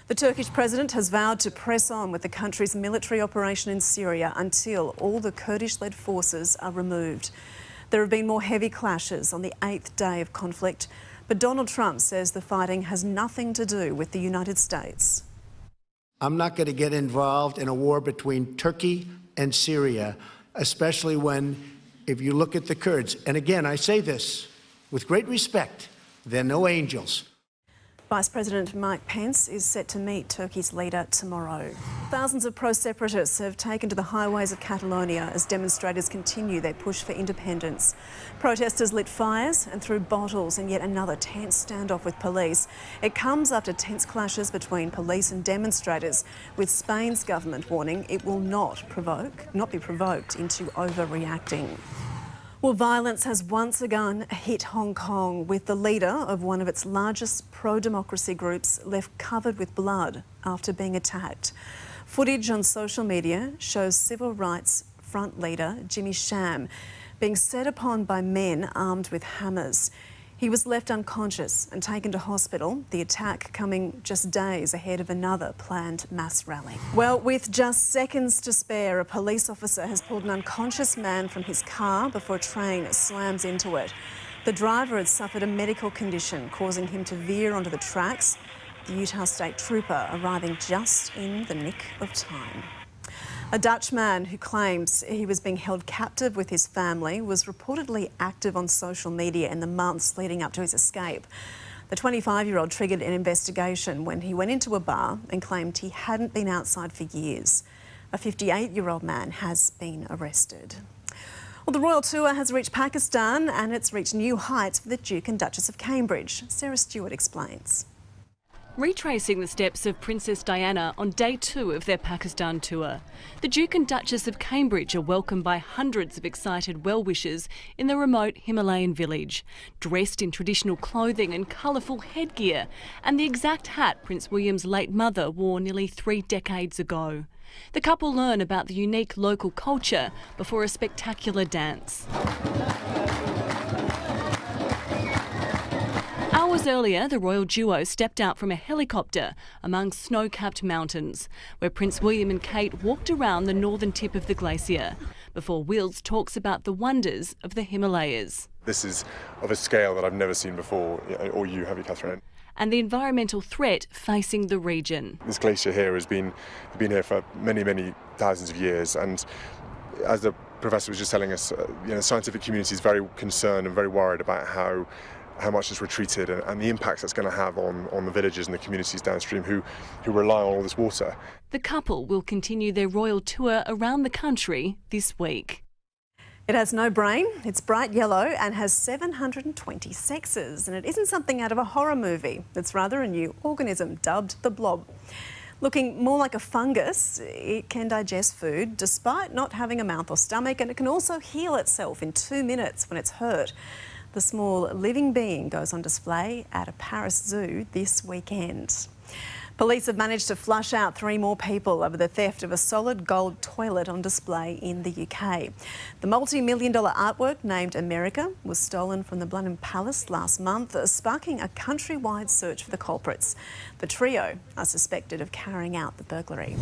The Turkish president has vowed to press on with the country's military operation in Syria until all the Kurdish-led forces are removed. There have been more heavy clashes on the 8th day of conflict, but Donald Trump says the fighting has nothing to do with the United States. I'm not going to get involved in a war between Turkey and Syria, especially when, if you look at the Kurds, and again, I say this with great respect, they're no angels. Vice President Mike Pence is set to meet Turkey's leader tomorrow. Thousands of pro-separatists have taken to the highways of Catalonia as demonstrators continue their push for independence. Protesters lit fires and threw bottles in yet another tense standoff with police. It comes after tense clashes between police and demonstrators, with Spain's government warning it will not be provoked into overreacting. Well, violence has once again hit Hong Kong, with the leader of one of its largest pro-democracy groups left covered with blood after being attacked. Footage on social media shows Civil Rights Front leader Jimmy Sham being set upon by men armed with hammers. He was left unconscious and taken to hospital, the attack coming just days ahead of another planned mass rally. Well, with just seconds to spare, a police officer has pulled an unconscious man from his car before a train slams into it. The driver had suffered a medical condition, causing him to veer onto the tracks, the Utah State Trooper arriving just in the nick of time. A Dutch man who claims he was being held captive with his family was reportedly active on social media in the months leading up to his escape. The 25-year-old triggered an investigation when he went into a bar and claimed he hadn't been outside for years. A 58-year-old man has been arrested. Well, the royal tour has reached Pakistan and it's reached new heights for the Duke and Duchess of Cambridge. Sarah Stewart explains. Retracing the steps of Princess Diana on day 2 of their Pakistan tour, the Duke and Duchess of Cambridge are welcomed by hundreds of excited well-wishers in the remote Himalayan village, dressed in traditional clothing and colourful headgear, and the exact hat Prince William's late mother wore nearly 3 decades ago. The couple learn about the unique local culture before a spectacular dance. Hours earlier, the royal duo stepped out from a helicopter among snow-capped mountains, where Prince William and Kate walked around the northern tip of the glacier, before Wills talks about the wonders of the Himalayas. This is of a scale that I've never seen before, or you, have you, Catherine? And the environmental threat facing the region. This glacier here has been here for many, many thousands of years, and as the professor was just telling us, the scientific community is very concerned and very worried about how much it's retreated and the impacts that's going to have on the villages and the communities downstream who rely on all this water. The couple will continue their royal tour around the country this week. It has no brain, it's bright yellow and has 720 sexes, and it isn't something out of a horror movie. It's rather a new organism dubbed the Blob. Looking more like a fungus, it can digest food despite not having a mouth or stomach, and it can also heal itself in 2 minutes when it's hurt. The small living being goes on display at a Paris zoo this weekend. Police have managed to flush out 3 more people over the theft of a solid gold toilet on display in the UK. The multi-million-dollar artwork named America was stolen from the Blenheim Palace last month, sparking a countrywide search for the culprits. The trio are suspected of carrying out the burglary.